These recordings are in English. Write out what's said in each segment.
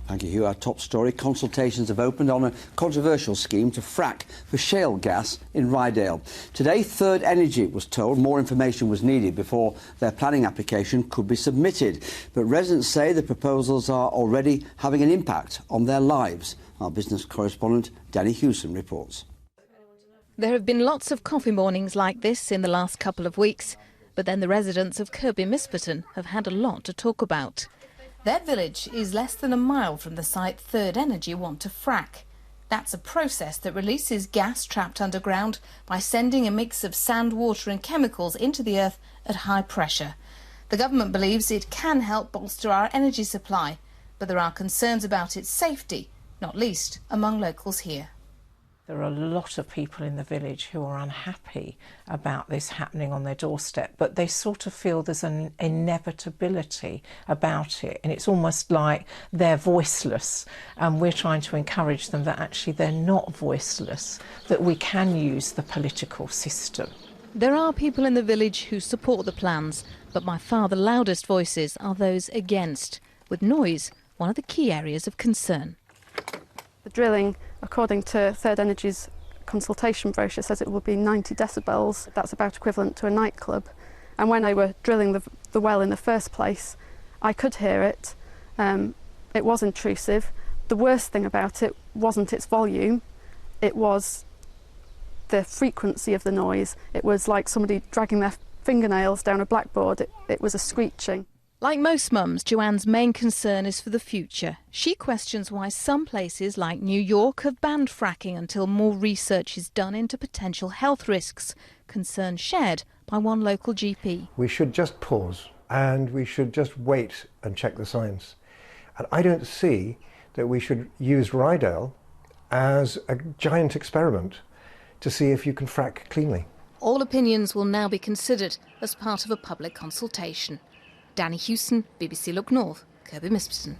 Thank you, Hugh. Our top story: consultations have opened on a controversial scheme to frack for shale gas in Ryedale. Today, Third Energy was told more information was needed before their planning application could be submitted. But residents say the proposals are already having an impact on their lives. Our business correspondent Danny Hewson reports. There have been lots of coffee mornings like this in the last couple of weeks, but then the residents of Kirby Misperton have had a lot to talk about. Their village is less than a mile from the site Third Energy want to frack. That's a process that releases gas trapped underground by sending a mix of sand, water and chemicals into the earth at high pressure. The government believes it can help bolster our energy supply, but there are concerns about its safety, not least among locals here. There are a lot of people in the village who are unhappy about this happening on their doorstep, but they sort of feel there's an inevitability about it, and it's almost like they're voiceless, and we're trying to encourage them that actually they're not voiceless, that we can use the political system. There are people in the village who support the plans, but by far the loudest voices are those against, with noise one of the key areas of concern. The drilling, according to Third Energy's consultation brochure, says it will be 90 decibels. That's about equivalent to a nightclub. And when they were drilling the well in the first place, I could hear it. It was intrusive. The worst thing about it wasn't its volume, it was the frequency of the noise. It was like somebody dragging their fingernails down a blackboard. It was a screeching. Like most mums, Joanne's main concern is for the future. She questions why some places like New York have banned fracking until more research is done into potential health risks, concerns shared by one local GP. We should just pause and we should just wait and check the science. And I don't see that we should use Ryedale as a giant experiment to see if you can frack cleanly. All opinions will now be considered as part of a public consultation. Danny Hewson, BBC Look North, Kirby Misperton.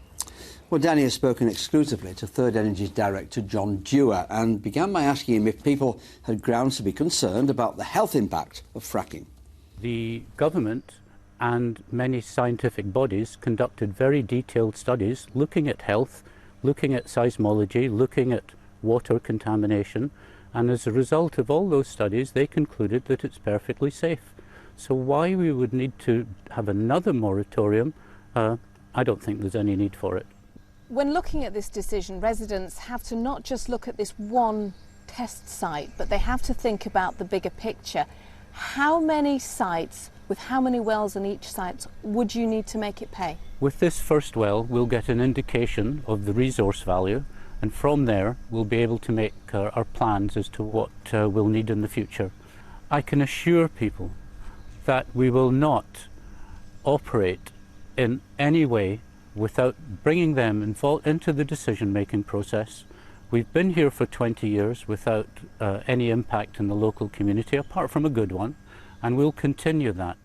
Well, Danny has spoken exclusively to Third Energy's director, John Dewar, and began by asking him if people had grounds to be concerned about the health impact of fracking. The government and many scientific bodies conducted very detailed studies looking at health, looking at seismology, looking at water contamination, and as a result of all those studies, they concluded that it's perfectly safe. So why we would need to have another moratorium, I don't think there's any need for it. When looking at this decision, residents have to not just look at this one test site, but they have to think about the bigger picture. How many sites, with how many wells on each site, would you need to make it pay? With this first well, we'll get an indication of the resource value, and from there we'll be able to make our plans as to what we'll need in the future. I can assure people that we will not operate in any way without bringing them into the decision-making process. We've been here for 20 years without any impact in the local community, apart from a good one, and we'll continue that.